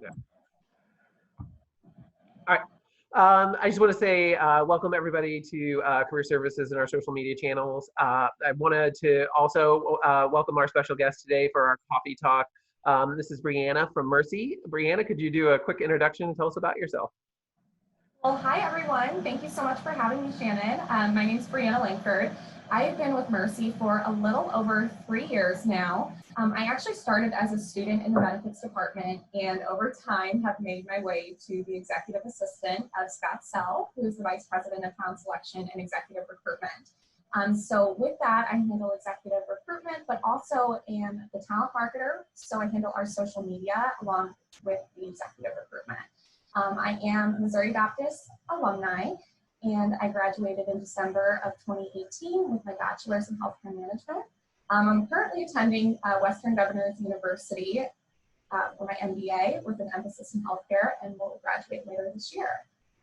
Yeah. All right. I just want to say welcome everybody to Career Services and our social media channels. I wanted to also welcome our special guest today for our coffee talk. This is Brianna from Mercy. Brianna, could you do a quick introduction and tell us about yourself? Well, hi everyone. Thank you so much for having me, Shannon. My name is Brianna Langford. I have been with Mercy for a little over 3 years now. I actually started as a student in the benefits department and over time have made my way to the executive assistant of Scott Sell, who is the vice president of talent selection and executive recruitment. So with that, I handle executive recruitment, but also am the talent marketer. So I handle our social media along with the executive recruitment. I am Missouri Baptist alumni, and I graduated in December of 2018 with my bachelor's in healthcare management. I'm currently attending Western Governors University for my MBA with an emphasis in healthcare and will graduate later this year.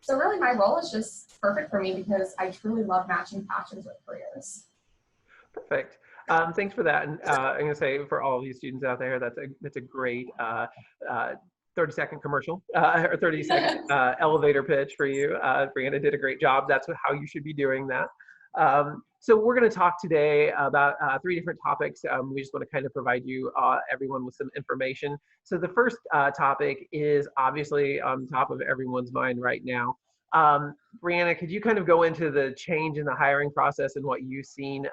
So really my role is just perfect for me because I truly love matching passions with careers. Perfect. Thanks for that. And I'm going to say for all of you students out there, that's a great 30-second commercial or 30-second elevator pitch for you. Brianna did a great job. That's how you should be doing that. So we're going to talk today about 3 different topics. We just want to kind of provide you, everyone, with some information. So the first topic is obviously on top of everyone's mind right now. Brianna, could you kind of go into the change in the hiring process and what you've seen,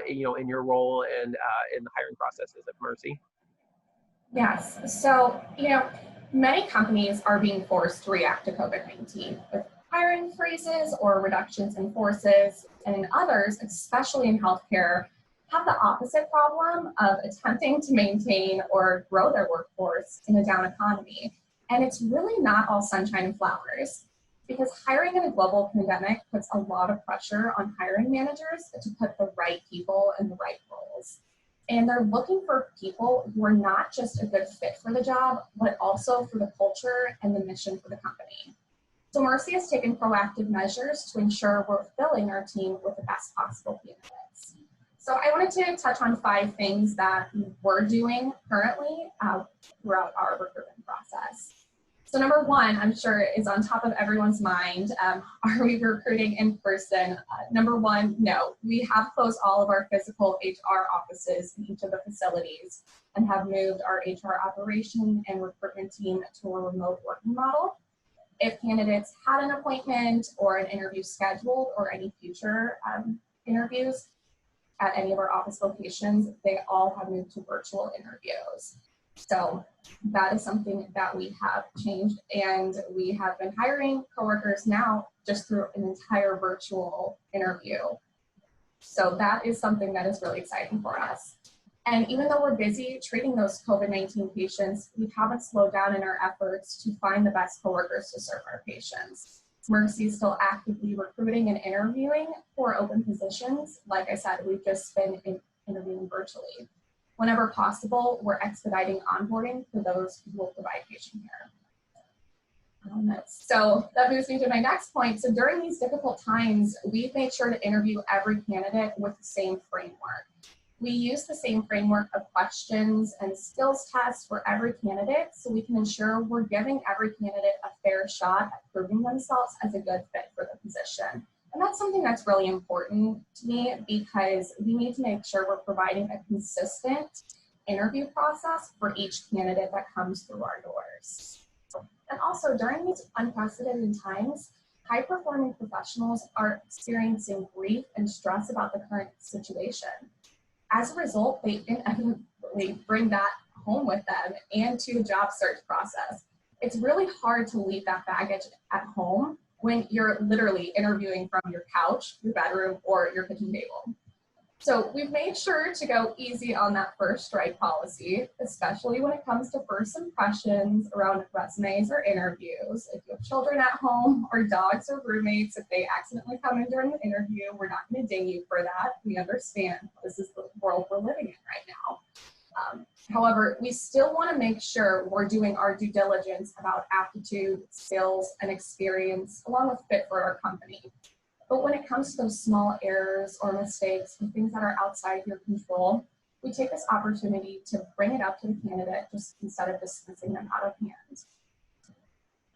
in your role and in the hiring processes at Mercy? Yes. So, many companies are being forced to react to COVID-19 with hiring freezes or reductions in forces, and others, especially in healthcare, have the opposite problem of attempting to maintain or grow their workforce in a down economy. And it's really not all sunshine and flowers, because hiring in a global pandemic puts a lot of pressure on hiring managers to put the right people in the right roles. And they're looking for people who are not just a good fit for the job, but also for the culture and the mission for the company. So Mercy has taken proactive measures to ensure we're filling our team with the best possible candidates. So I wanted to touch on 5 things that we're doing currently throughout our recruitment process. So number 1, I'm sure is on top of everyone's mind. Are we recruiting in person? Number 1, no. We have closed all of our physical HR offices in each of the facilities and have moved our HR operation and recruitment team to a remote working model. If candidates had an appointment or an interview scheduled or any future interviews at any of our office locations, they all have moved to virtual interviews. So that is something that we have changed, and we have been hiring coworkers now just through an entire virtual interview. So that is something that is really exciting for us. And even though we're busy treating those COVID-19 patients, we haven't slowed down in our efforts to find the best coworkers to serve our patients. Mercy is still actively recruiting and interviewing for open positions. Like I said, we've just been interviewing virtually. Whenever possible, we're expediting onboarding for those who will provide patient care. So that moves me to my next point. So during these difficult times, we've made sure to interview every candidate with the same framework. We use the same framework of questions and skills tests for every candidate, so we can ensure we're giving every candidate a fair shot at proving themselves as a good fit for the position. And that's something that's really important to me because we need to make sure we're providing a consistent interview process for each candidate that comes through our doors. And also during these unprecedented times, high-performing professionals are experiencing grief and stress about the current situation. As a result, they inevitably bring that home with them and to the job search process. It's really hard to leave that baggage at home when you're literally interviewing from your couch, your bedroom, or your kitchen table. So we've made sure to go easy on that first strike policy, especially when it comes to first impressions around resumes or interviews. If you have children at home or dogs or roommates, if they accidentally come in during the interview, we're not going to ding you for that. We understand this is the world we're living in right now. However, we still want to make sure we're doing our due diligence about aptitude, skills, and experience, along with fit for our company. But when it comes to those small errors or mistakes and things that are outside your control, we take this opportunity to bring it up to the candidate just instead of dismissing them out of hand.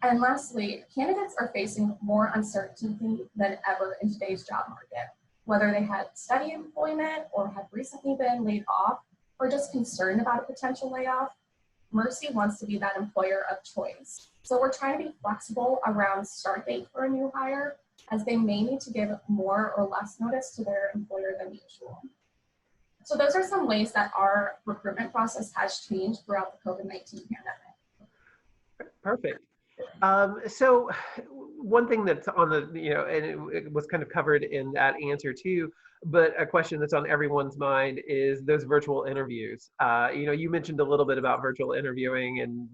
And lastly, candidates are facing more uncertainty than ever in today's job market, whether they had steady employment or have recently been laid off or just concerned about a potential layoff. Mercy wants to be that employer of choice. So we're trying to be flexible around start date for a new hire, as they may need to give more or less notice to their employer than usual. So those are some ways that our recruitment process has changed throughout the COVID-19 pandemic. Perfect. So one thing that's on the, and it was kind of covered in that answer too, but a question that's on everyone's mind is those virtual interviews. You mentioned a little bit about virtual interviewing and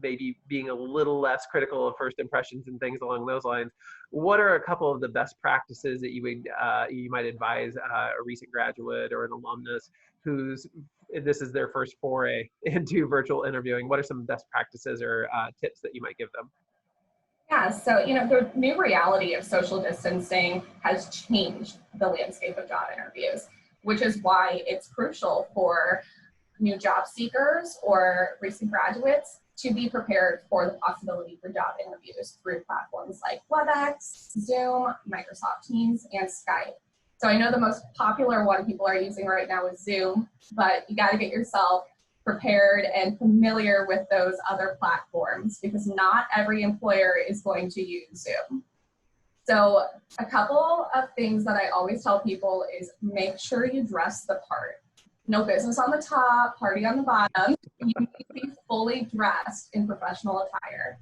maybe being a little less critical of first impressions and things along those lines. What are a couple of the best practices that you might advise a recent graduate or an alumnus who's this is their first foray into virtual interviewing? What are some best practices or tips that you might give them? Yeah, so the new reality of social distancing has changed the landscape of job interviews, which is why it's crucial for new job seekers or recent graduates to be prepared for the possibility for job interviews through platforms like WebEx, Zoom, Microsoft Teams, and Skype. So I know the most popular one people are using right now is Zoom, but you got to get yourself prepared and familiar with those other platforms because not every employer is going to use Zoom. So a couple of things that I always tell people is make sure you dress the part. No business on the top, party on the bottom. You need to be fully dressed in professional attire.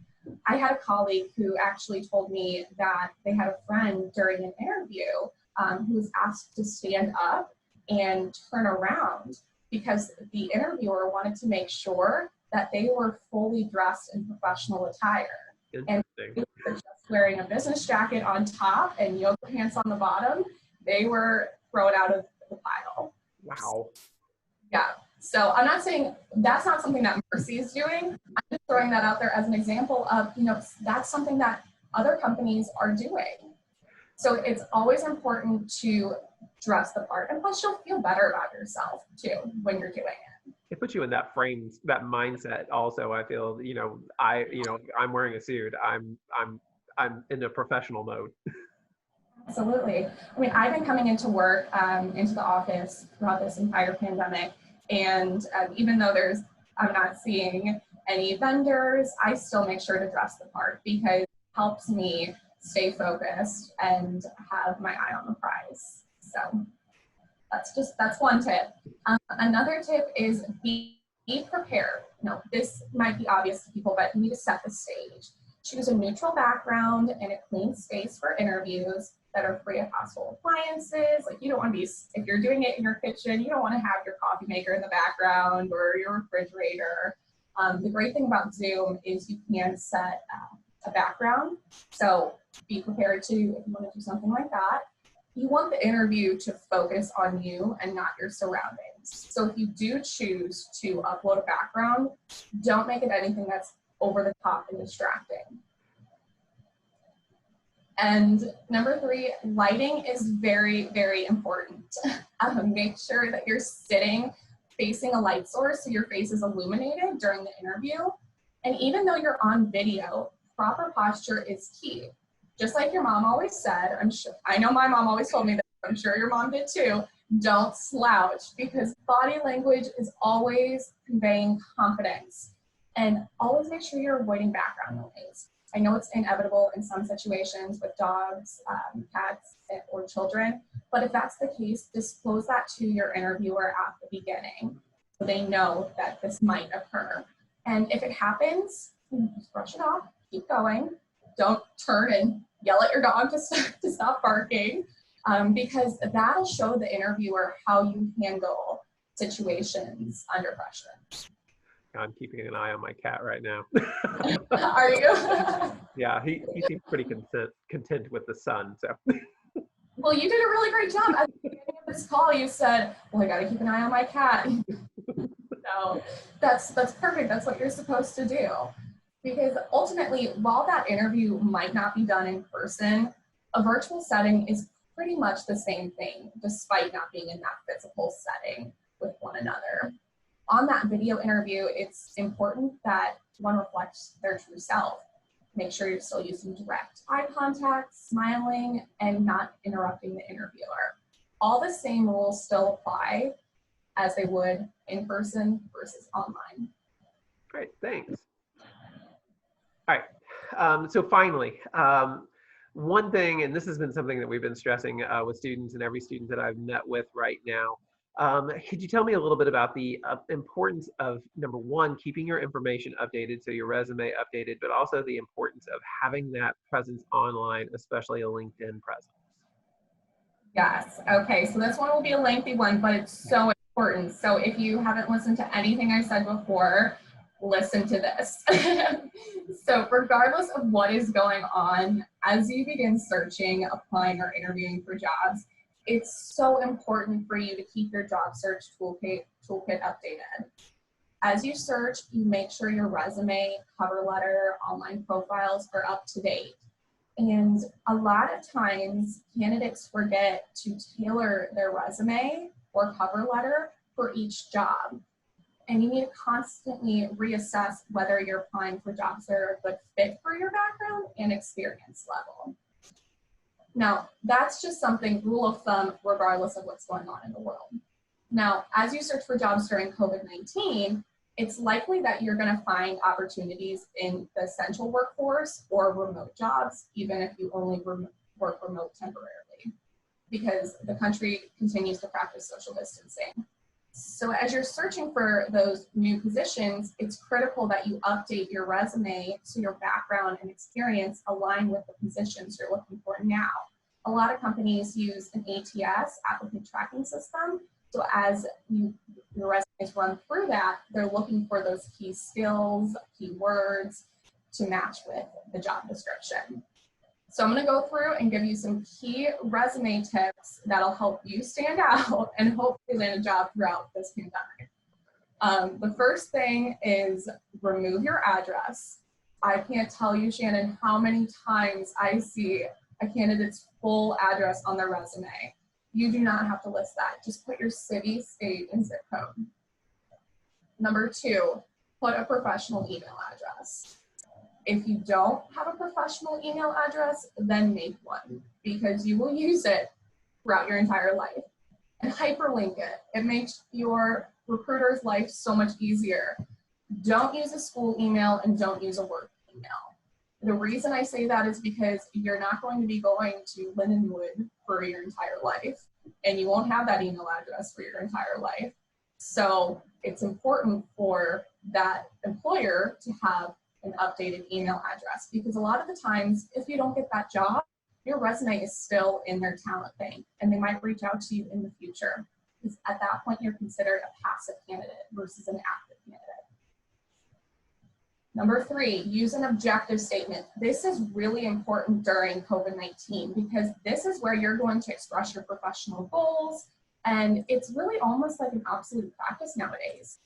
I had a colleague who actually told me that they had a friend during an interview who was asked to stand up and turn around because the interviewer wanted to make sure that they were fully dressed in professional attire. And they were just wearing a business jacket on top and yoga pants on the bottom, they were thrown out of the pile. Wow. Yeah. So I'm not saying that's not something that Mercy is doing. I'm just throwing that out there as an example of, that's something that other companies are doing. So it's always important to dress the part, and plus you'll feel better about yourself too when you're doing it. It puts you in that frame, that mindset. Also, I feel, I'm wearing a suit. I'm in a professional mode. Absolutely. I mean, I've been coming into work, into the office throughout this entire pandemic, and even though I'm not seeing any vendors, I still make sure to dress the part because it helps me stay focused and have my eye on the prize. So that's one tip. Another tip is be prepared. This might be obvious to people, but you need to set the stage. Choose a neutral background and a clean space for interviews that are free of household appliances. Like you don't want to be, if you're doing it in your kitchen, you don't want to have your coffee maker in the background or your refrigerator. The great thing about Zoom is you can set a background. So be prepared to, if you want to do something like that. You want the interview to focus on you and not your surroundings. So if you do choose to upload a background, don't make it anything that's over the top and distracting. And number 3, lighting is very, very important. Make sure that you're sitting facing a light source so your face is illuminated during the interview. And even though you're on video, proper posture is key. Just like your mom always said, I know my mom always told me that, I'm sure your mom did too, don't slouch because body language is always conveying confidence. And always make sure you're avoiding background noise. I know it's inevitable in some situations with dogs, cats, or children, but if that's the case, disclose that to your interviewer at the beginning so they know that this might occur. And if it happens, just brush it off, keep going. Don't turn and yell at your dog to stop barking, because that'll show the interviewer how you handle situations under pressure. I'm keeping an eye on my cat right now. Are you? Yeah, he seems pretty content with the sun. So. Well, you did a really great job. At the beginning of this call, you said, "Well, I got to keep an eye on my cat." So that's perfect. That's what you're supposed to do. Because ultimately, while that interview might not be done in person, a virtual setting is pretty much the same thing, despite not being in that physical setting with one another. On that video interview, it's important that one reflects their true self. Make sure you're still using direct eye contact, smiling, and not interrupting the interviewer. All the same rules still apply as they would in person versus online. Great, thanks. All right, so finally, one thing, and this has been something that we've been stressing with students and every student that I've met with right now. Could you tell me a little bit about the importance of, number one, keeping your information updated, so your resume updated, but also the importance of having that presence online, especially a LinkedIn presence? Yes, okay, so this one will be a lengthy one, but it's so important. So if you haven't listened to anything I said before, listen to this. So regardless of what is going on, as you begin searching, applying, or interviewing for jobs, it's so important for you to keep your job search toolkit updated. As you search, you make sure your resume, cover letter, online profiles are up to date. And a lot of times, candidates forget to tailor their resume or cover letter for each job. And you need to constantly reassess whether you're applying for jobs that are a good fit for your background and experience level. Now, that's just something, rule of thumb, regardless of what's going on in the world. Now, as you search for jobs during COVID-19, it's likely that you're going to find opportunities in the essential workforce or remote jobs, even if you only work remote temporarily, because the country continues to practice social distancing. So as you're searching for those new positions, it's critical that you update your resume so your background and experience align with the positions you're looking for now. A lot of companies use an ATS, applicant tracking system. So as your resumes run through that, they're looking for those key skills, keywords to match with the job description. So I'm going to go through and give you some key resume tips that'll help you stand out and hopefully land a job throughout this pandemic. The first thing is remove your address. I can't tell you, Shannon, how many times I see a candidate's full address on their resume. You do not have to list that. Just put your city, state, and zip code. Number two, put a professional email address. If you don't have a professional email address, then make one, because you will use it throughout your entire life. And hyperlink it. It makes your recruiter's life so much easier. Don't use a school email and don't use a work email. The reason I say that is because you're not going to be going to Lindenwood for your entire life, and you won't have that email address for your entire life. So it's important for that employer to have an updated email address, because a lot of the times, if you don't get that job, your resume is still in their talent bank, and they might reach out to you in the future, because at that point you're considered a passive candidate versus an active candidate. Number three, use an objective statement. This is really important during COVID-19, because this is where you're going to express your professional goals, and it's really almost like an obsolete practice nowadays.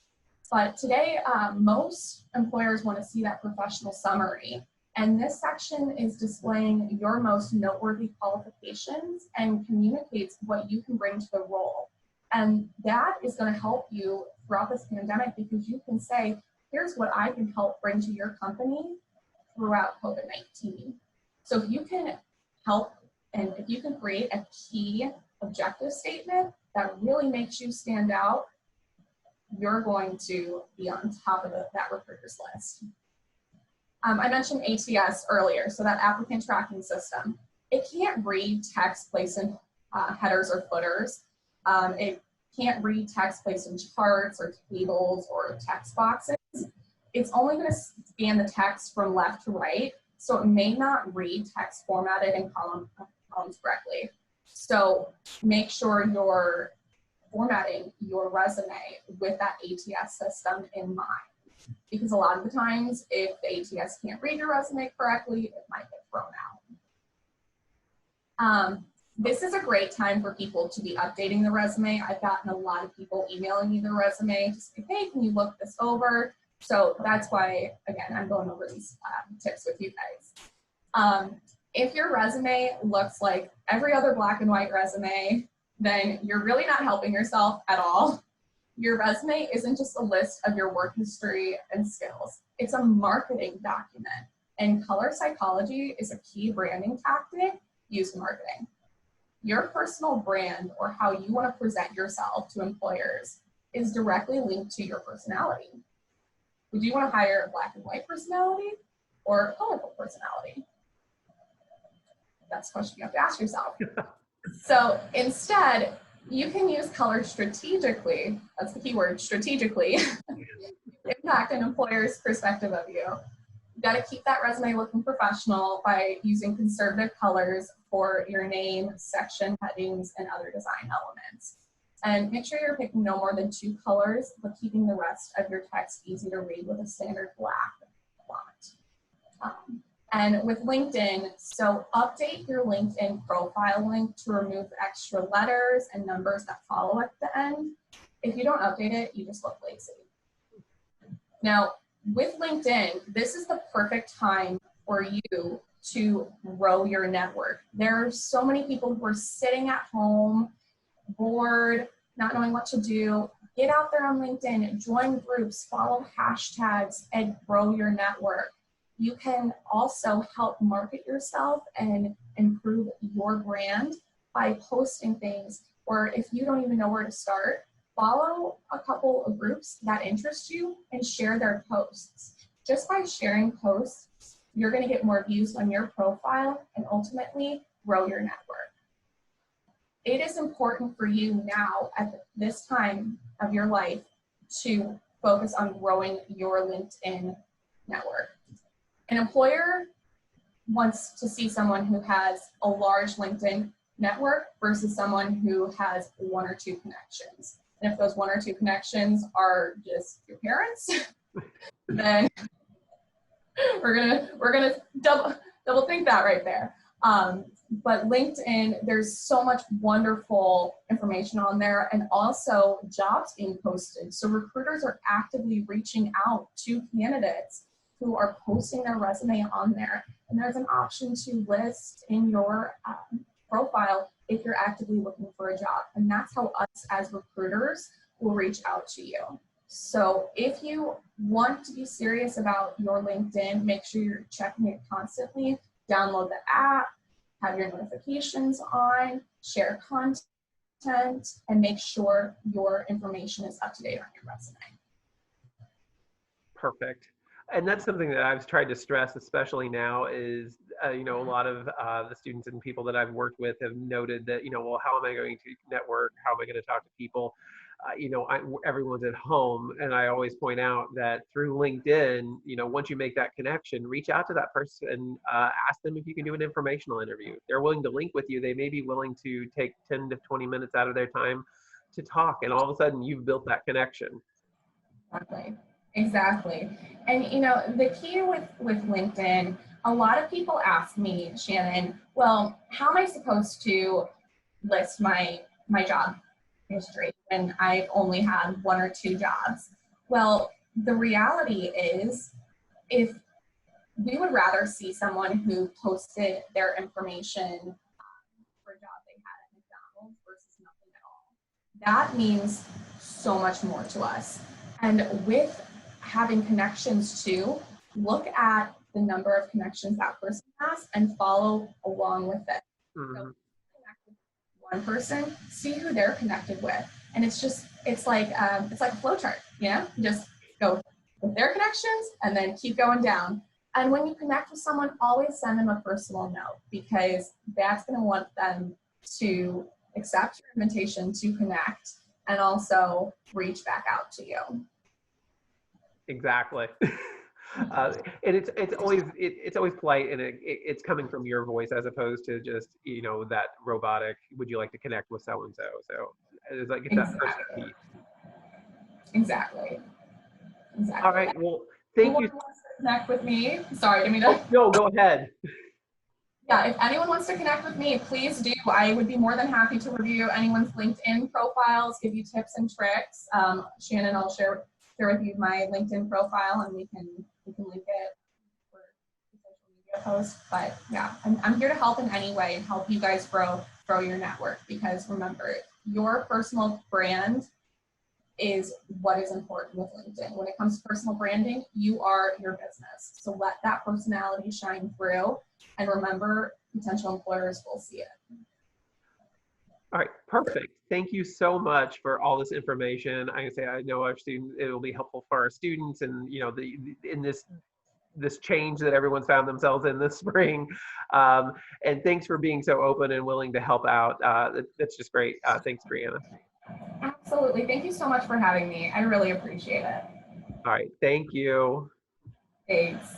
But today, most employers want to see that professional summary. And this section is displaying your most noteworthy qualifications and communicates what you can bring to the role. And that is going to help you throughout this pandemic, because you can say, here's what I can help bring to your company throughout COVID-19. So if you can help, and if you can create a key objective statement that really makes you stand out, you're going to be on top of that recruiter's list. I mentioned ATS earlier, so that applicant tracking system. It can't read text placed in headers or footers. It can't read text placed in charts or tables or text boxes. It's only going to scan the text from left to right, so it may not read text formatted in columns correctly. So make sure you're formatting your resume with that ATS system in mind, because a lot of the times, if the ATS can't read your resume correctly, it might get thrown out. This is a great time for people to be updating the resume. I've gotten a lot of people emailing me their resume to say, hey, can you look this over? So that's why, again, I'm going over these tips with you guys. If your resume looks like every other black and white resume, then you're really not helping yourself at all. Your resume isn't just a list of your work history and skills. It's a marketing document. And color psychology is a key branding tactic used in marketing. Your personal brand, or how you want to present yourself to employers, is directly linked to your personality. Would you want to hire a black and white personality or a colorful personality? That's a question you have to ask yourself. So instead, you can use color strategically, that's the key word, strategically, impact an employer's perspective of you. You got to keep that resume looking professional by using conservative colors for your name, section headings, and other design elements. And make sure you're picking no more than 2 colors, but keeping the rest of your text easy to read with a standard black font. And with LinkedIn, so update your LinkedIn profile link to remove extra letters and numbers that follow at the end. If you don't update it, you just look lazy. Now, with LinkedIn, this is the perfect time for you to grow your network. There are so many people who are sitting at home, bored, not knowing what to do. Get out there on LinkedIn, join groups, follow hashtags, and grow your network. You can also help market yourself and improve your brand by posting things, or if you don't even know where to start, follow a couple of groups that interest you and share their posts. Just by sharing posts, you're going to get more views on your profile and ultimately grow your network. It is important for you now at this time of your life to focus on growing your LinkedIn network. An employer wants to see someone who has a large LinkedIn network versus someone who has 1 or 2 connections. And if those 1 or 2 connections are just your parents, then we're gonna double think that right there. But LinkedIn, there's so much wonderful information on there, and also jobs being posted. So recruiters are actively reaching out to candidates who are posting their resume on there. And there's an option to list in your profile if you're actively looking for a job. And that's how us as recruiters will reach out to you. So if you want to be serious about your LinkedIn, make sure you're checking it constantly. Download the app, have your notifications on, share content, and make sure your information is up to date on your resume. Perfect. And that's something that I've tried to stress, especially now, is, a lot of the students and people that I've worked with have noted that, well, how am I going to network? How am I going to talk to people? Everyone's at home. And I always point out that through LinkedIn, once you make that connection, reach out to that person and ask them if you can do an informational interview. If they're willing to link with you, they may be willing to take 10 to 20 minutes out of their time to talk. And all of a sudden, you've built that connection. Exactly. And the key with LinkedIn, a lot of people ask me, Shannon, well, how am I supposed to list my job history when I've only had 1 or 2 jobs? Well, the reality is, if we would rather see someone who posted their information for a job they had at McDonald's versus nothing at all. That means so much more to us. And with having connections too, look at the number of connections that person has and follow along with it. Mm-hmm. So connect with one person, see who they're connected with. And it's like a flow chart, just go with their connections and then keep going down. And when you connect with someone, always send them a personal note, because that's going to want them to accept your invitation to connect and also reach back out to you. Exactly. And it's always polite, and it's coming from your voice as opposed to just that robotic, would you like to connect with so and so. So it's like it's that first piece. Exactly. All right. Well, thank you. Wants to connect with me? Sorry, I mean. No, go ahead. Yeah, if anyone wants to connect with me, please do. I would be more than happy to review anyone's LinkedIn profiles, give you tips and tricks. Shannon, I'll share with you my LinkedIn profile, and we can link it for the social media post. But yeah, I'm here to help in any way and help you guys grow your network, because remember, your personal brand is what is important with LinkedIn. When it comes to personal branding, you are your business. So let that personality shine through, and remember, potential employers will see it. All right, perfect. Thank you so much for all this information. I can say I know our students, it will be helpful for our students, and in this change that everyone's found themselves in this spring. And thanks for being so open and willing to help out. That's just great. Thanks, Brianna. Absolutely. Thank you so much for having me. I really appreciate it. All right, thank you. Thanks.